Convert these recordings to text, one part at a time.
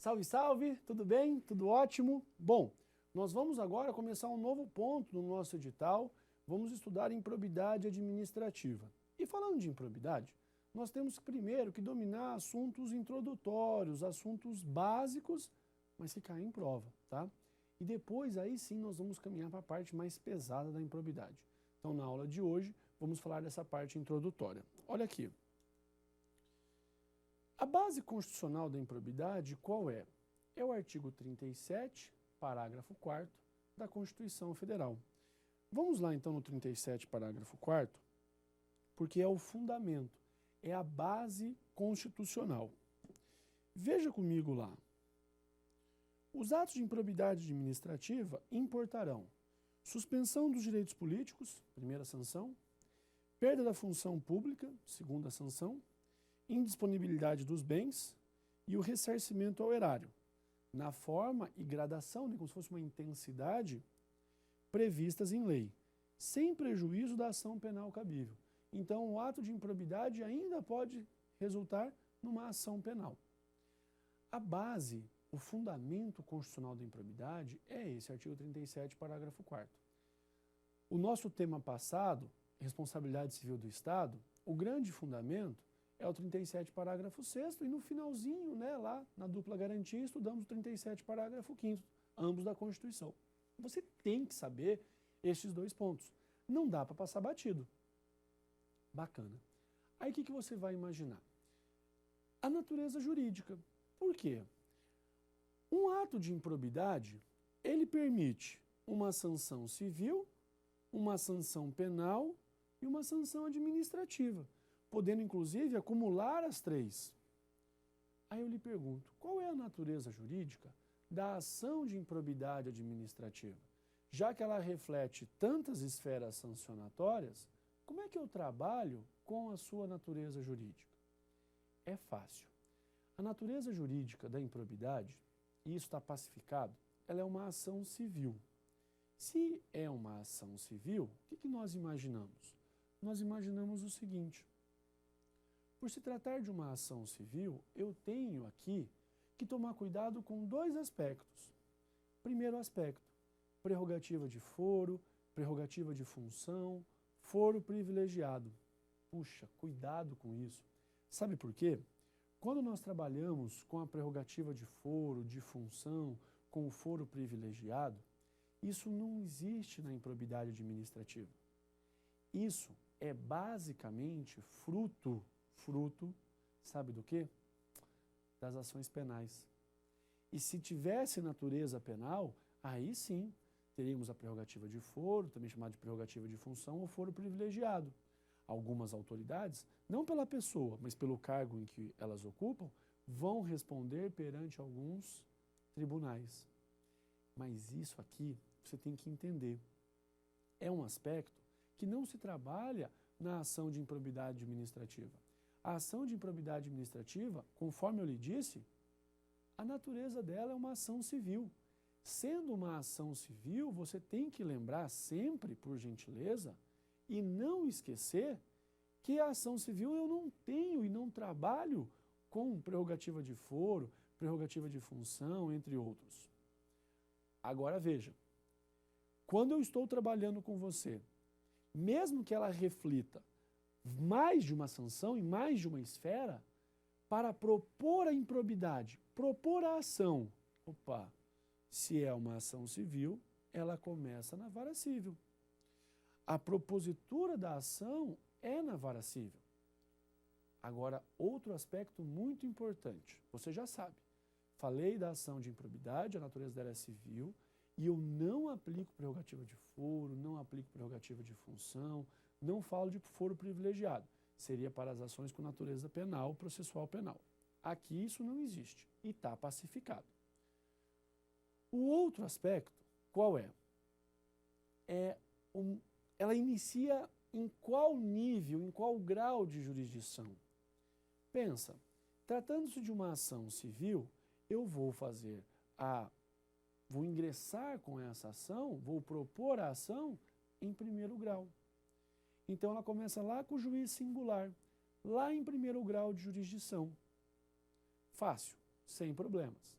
Salve, salve! Tudo bem? Tudo ótimo? Bom, nós vamos agora começar um novo ponto no nosso edital. Vamos estudar improbidade administrativa. E falando de improbidade, nós temos primeiro que dominar assuntos introdutórios, assuntos básicos, mas que caem em prova, tá? E depois, aí sim, nós vamos caminhar para a parte mais pesada da improbidade. Então, na aula de hoje, vamos falar dessa parte introdutória. Olha aqui. A base constitucional da improbidade qual é? É o artigo 37, parágrafo 4º da Constituição Federal. Vamos lá então no 37, parágrafo 4º, porque é o fundamento, é a base constitucional. Veja comigo lá. Os atos de improbidade administrativa importarão suspensão dos direitos políticos, primeira sanção, perda da função pública, segunda sanção, indisponibilidade dos bens e o ressarcimento ao erário, na forma e gradação, como se fosse uma intensidade, previstas em lei, sem prejuízo da ação penal cabível. Então, o ato de improbidade ainda pode resultar numa ação penal. A base, o fundamento constitucional da improbidade é esse artigo 37, parágrafo 4º. O nosso tema passado, responsabilidade civil do Estado, o grande fundamento é o 37, parágrafo 6º, e no finalzinho, lá na dupla garantia, estudamos o 37, parágrafo 5º, ambos da Constituição. Você tem que saber estes dois pontos. Não dá para passar batido. Bacana. Aí o que você vai imaginar? A natureza jurídica. Por quê? Um ato de improbidade, ele permite uma sanção civil, uma sanção penal e uma sanção administrativa, podendo inclusive acumular as três. Aí eu lhe pergunto, qual é a natureza jurídica da ação de improbidade administrativa? Já que ela reflete tantas esferas sancionatórias, como é que eu trabalho com a sua natureza jurídica? É fácil. A natureza jurídica da improbidade, e isso está pacificado, ela é uma ação civil. Se é uma ação civil, o que nós imaginamos? Nós imaginamos o seguinte: por se tratar de uma ação civil, eu tenho aqui que tomar cuidado com dois aspectos. Primeiro aspecto, prerrogativa de foro, prerrogativa de função, foro privilegiado. Puxa, cuidado com isso. Sabe por quê? Quando nós trabalhamos com a prerrogativa de foro, de função, com o foro privilegiado, isso não existe na improbidade administrativa. Isso é basicamente fruto, sabe do quê? Das ações penais. E se tivesse natureza penal, aí sim, teríamos a prerrogativa de foro, também chamada de prerrogativa de função, ou foro privilegiado. Algumas autoridades, não pela pessoa, mas pelo cargo em que elas ocupam, vão responder perante alguns tribunais. Mas isso aqui, você tem que entender, é um aspecto que não se trabalha na ação de improbidade administrativa. A ação de improbidade administrativa, conforme eu lhe disse, a natureza dela é uma ação civil. Sendo uma ação civil, você tem que lembrar sempre, por gentileza, e não esquecer que a ação civil eu não tenho e não trabalho com prerrogativa de foro, prerrogativa de função, entre outros. Agora veja, quando eu estou trabalhando com você, mesmo que ela reflita mais de uma sanção e mais de uma esfera, para propor a improbidade, propor a ação. Opa, se é uma ação civil, ela começa na vara civil. A propositura da ação é na vara civil. Agora, outro aspecto muito importante, você já sabe, falei da ação de improbidade, a natureza dela é civil, e eu não aplico prerrogativa de foro, não aplico prerrogativa de função, não falo de foro privilegiado. Seria para as ações com natureza penal, processual penal. Aqui isso não existe e está pacificado. O outro aspecto, qual é? Ela inicia em qual nível, em qual grau de jurisdição? Pensa, tratando-se de uma ação civil, eu vou ingressar com essa ação, vou propor a ação em primeiro grau. Então ela começa lá com o juiz singular, lá em primeiro grau de jurisdição. Fácil, sem problemas.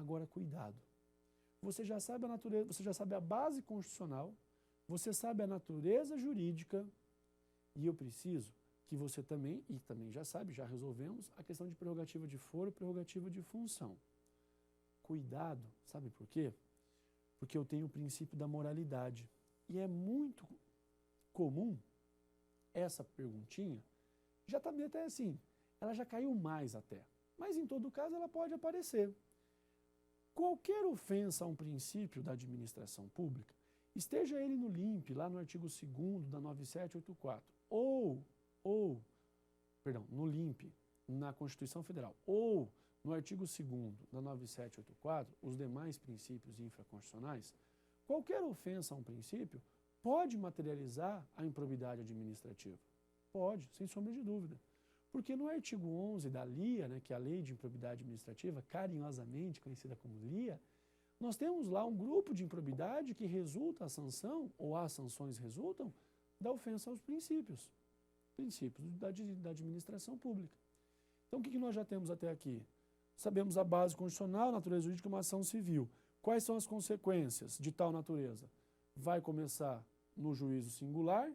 Agora, cuidado. Você já sabe a natureza, você já sabe a base constitucional, você sabe a natureza jurídica, e eu preciso que você também, e também já sabe, já resolvemos, a questão de prerrogativa de foro e prerrogativa de função. Cuidado, sabe por quê? Porque eu tenho o princípio da moralidade. E é muito comum essa perguntinha, já está meio até assim, ela já caiu mais até, mas em todo caso ela pode aparecer. Qualquer ofensa a um princípio da administração pública, esteja ele no LIMP, lá no artigo 2º da 9784, no LIMP, na Constituição Federal, ou no artigo 2º da 9784, os demais princípios infraconstitucionais, qualquer ofensa a um princípio pode materializar a improbidade administrativa. Pode, sem sombra de dúvida. Porque no artigo 11 da LIA, né, que é a Lei de Improbidade Administrativa, carinhosamente conhecida como LIA, nós temos lá um grupo de improbidade que resulta a sanção, ou as sanções resultam, da ofensa aos princípios da administração pública. Então, o que nós já temos até aqui? Sabemos a base constitucional, a natureza jurídica e uma ação civil. Quais são as consequências de tal natureza? Vai começar no juízo singular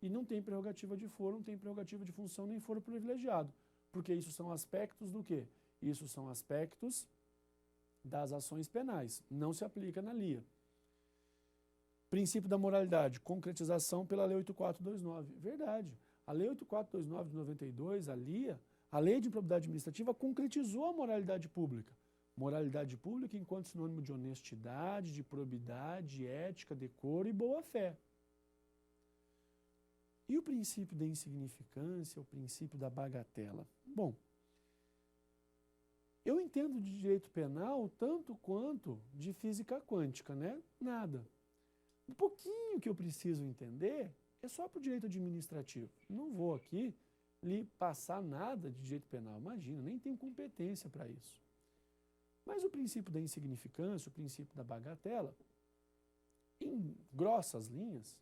e não tem prerrogativa de foro, não tem prerrogativa de função nem foro privilegiado. Porque isso são aspectos do quê? Isso são aspectos das ações penais. Não se aplica na LIA. Princípio da moralidade, concretização pela Lei 8429. Verdade. A Lei 8429 de 92, a LIA, a Lei de Improbidade Administrativa, concretizou a moralidade pública. Moralidade pública enquanto sinônimo de honestidade, de probidade, ética, decoro e boa-fé. E o princípio da insignificância, o princípio da bagatela? Bom, eu entendo de direito penal tanto quanto de física quântica, né? Nada. Um pouquinho que eu preciso entender é só para o direito administrativo. Não vou aqui lhe passar nada de direito penal, imagina, nem tenho competência para isso. Mas o princípio da insignificância, o princípio da bagatela, em grossas linhas,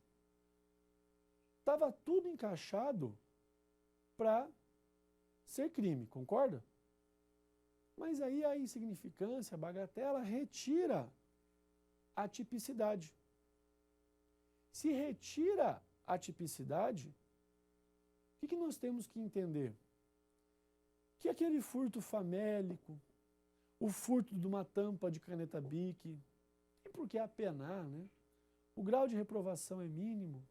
estava tudo encaixado para ser crime, concorda? Mas aí a insignificância, a bagatela, retira a tipicidade. Se retira a tipicidade, o que nós temos que entender? Que aquele furto famélico, o furto de uma tampa de caneta Bic, tem por que apenar, né? O grau de reprovação é mínimo.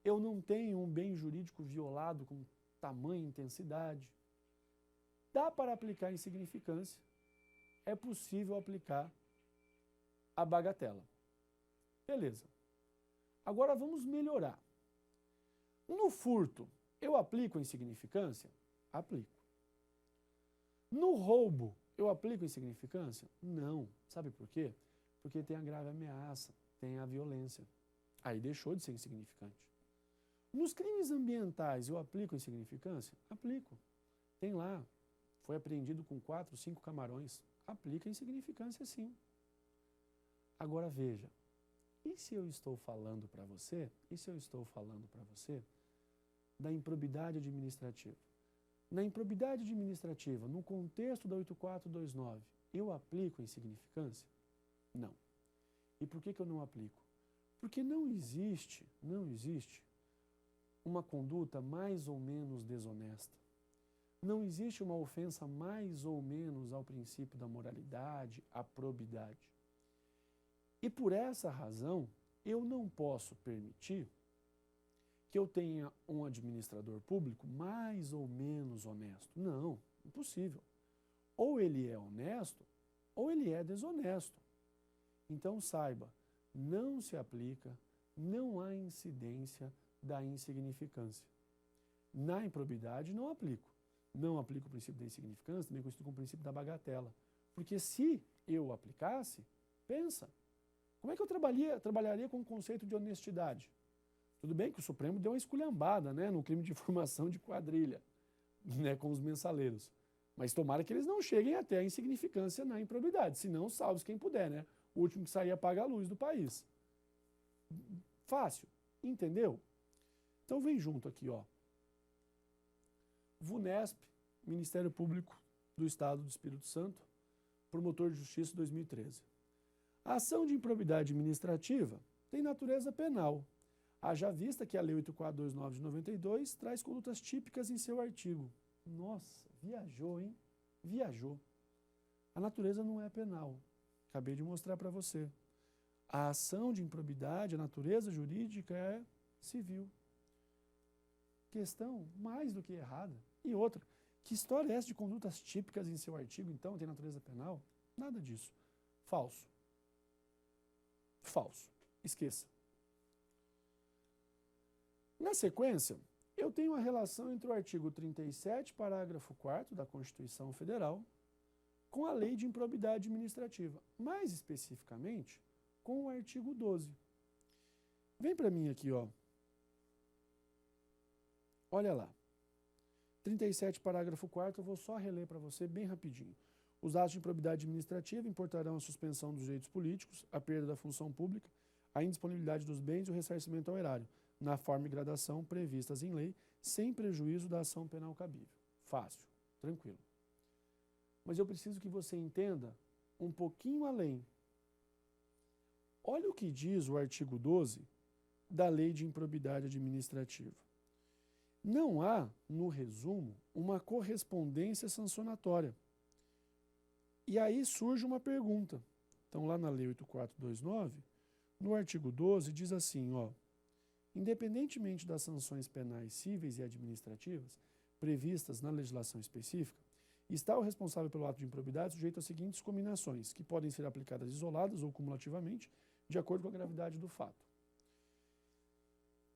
Eu não tenho um bem jurídico violado com tamanha intensidade. Dá para aplicar insignificância. É possível aplicar a bagatela. Beleza. Agora vamos melhorar. No furto, eu aplico a insignificância? Aplico. No roubo, eu aplico a insignificância? Não. Sabe por quê? Porque tem a grave ameaça, tem a violência. Aí deixou de ser insignificante. Nos crimes ambientais, eu aplico a insignificância? Aplico. Tem lá, foi apreendido com 4, 5 camarões. Aplica a insignificância, sim. Agora veja, e se eu estou falando para você, da improbidade administrativa? Na improbidade administrativa, no contexto da 8429, eu aplico a insignificância? Não. E por que eu não aplico? Porque não existe uma conduta mais ou menos desonesta. Não existe uma ofensa mais ou menos ao princípio da moralidade, à probidade. E por essa razão, eu não posso permitir que eu tenha um administrador público mais ou menos honesto. Não, impossível. Ou ele é honesto, ou ele é desonesto. Então saiba, não se aplica, não há incidência da insignificância. Na improbidade não aplico. Não aplico o princípio da insignificância, também conhecido como princípio da bagatela. Porque se eu aplicasse, pensa, como é que eu trabalharia com o conceito de honestidade? Tudo bem que o Supremo deu uma esculhambada, né, no crime de formação de quadrilha, né, com os mensaleiros. Mas tomara que eles não cheguem até a insignificância na improbidade, senão salve quem puder, né? O último que sair apaga a luz do país. Fácil, entendeu? Então vem junto aqui, ó. VUNESP, Ministério Público do Estado do Espírito Santo, Promotor de Justiça 2013. A ação de improbidade administrativa tem natureza penal, haja vista que a Lei 8429 de 92 traz condutas típicas em seu artigo. Nossa, viajou, hein? Viajou. A natureza não é penal. Acabei de mostrar para você. A ação de improbidade, a natureza jurídica é civil. Questão mais do que errada. E outra, que história é essa de condutas típicas em seu artigo, então, tem natureza penal? Nada disso. Falso. Falso. Esqueça. Na sequência, eu tenho a relação entre o artigo 37, parágrafo 4º da Constituição Federal, com a Lei de Improbidade Administrativa, mais especificamente com o artigo 12. Vem para mim aqui, ó. Olha lá. 37, parágrafo 4º, eu vou só reler para você bem rapidinho. Os atos de improbidade administrativa importarão a suspensão dos direitos políticos, a perda da função pública, a indisponibilidade dos bens e o ressarcimento ao erário, na forma e gradação previstas em lei, sem prejuízo da ação penal cabível. Fácil, tranquilo. Mas eu preciso que você entenda um pouquinho além. Olha o que diz o artigo 12 da Lei de Improbidade Administrativa. Não há, no resumo, uma correspondência sancionatória. E aí surge uma pergunta. Então, lá na Lei 8429, no artigo 12, diz assim, ó, independentemente das sanções penais cíveis e administrativas previstas na legislação específica, está o responsável pelo ato de improbidade sujeito às seguintes combinações, que podem ser aplicadas isoladas ou cumulativamente, de acordo com a gravidade do fato.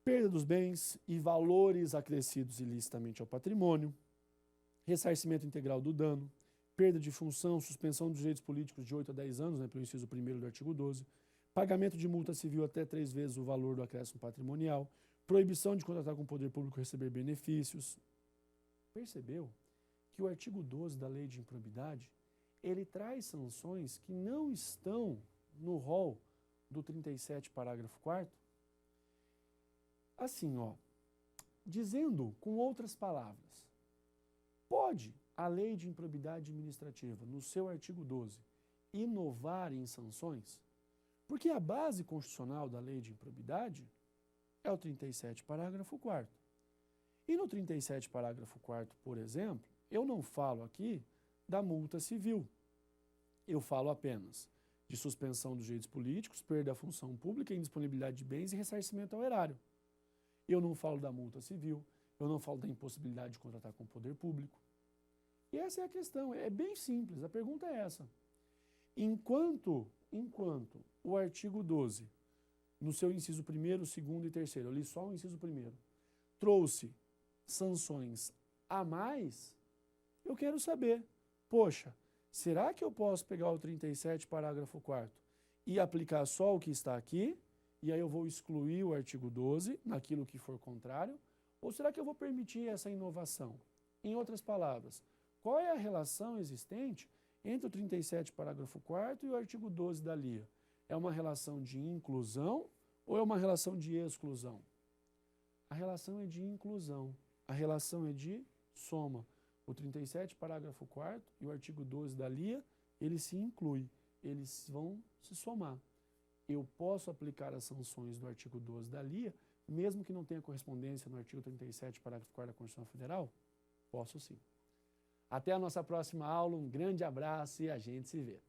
Perda dos bens e valores acrescidos ilicitamente ao patrimônio, ressarcimento integral do dano, perda de função, suspensão dos direitos políticos de 8 a 10 anos, pelo inciso 1º do artigo 12, pagamento de multa civil até 3 vezes o valor do acréscimo patrimonial, proibição de contratar com o poder público receber benefícios. Percebeu que o artigo 12 da Lei de Improbidade, ele traz sanções que não estão no rol do 37, parágrafo 4º? Assim, ó, dizendo com outras palavras, pode a Lei de Improbidade Administrativa, no seu artigo 12, inovar em sanções? Porque a base constitucional da Lei de Improbidade é o 37, parágrafo 4º. E no 37, parágrafo 4º, por exemplo, eu não falo aqui da multa civil. Eu falo apenas de suspensão dos direitos políticos, perda da função pública, indisponibilidade de bens e ressarcimento ao erário. Eu não falo da multa civil, eu não falo da impossibilidade de contratar com o poder público. E essa é a questão, é bem simples, a pergunta é essa. Enquanto o artigo 12, no seu inciso 1º, 2º e 3º, eu li só o inciso 1º, trouxe sanções a mais, eu quero saber, poxa, será que eu posso pegar o 37, parágrafo 4º e aplicar só o que está aqui, e aí eu vou excluir o artigo 12, naquilo que for contrário, ou será que eu vou permitir essa inovação? Em outras palavras, qual é a relação existente entre o 37, parágrafo 4º e o artigo 12 da LIA? É uma relação de inclusão ou é uma relação de exclusão? A relação é de inclusão, a relação é de soma. O 37, parágrafo 4º e o artigo 12 da LIA, eles se incluem, eles vão se somar. Eu posso aplicar as sanções do artigo 12 da LIA, mesmo que não tenha correspondência no artigo 37, parágrafo 4º da Constituição Federal? Posso sim. Até a nossa próxima aula, um grande abraço e a gente se vê.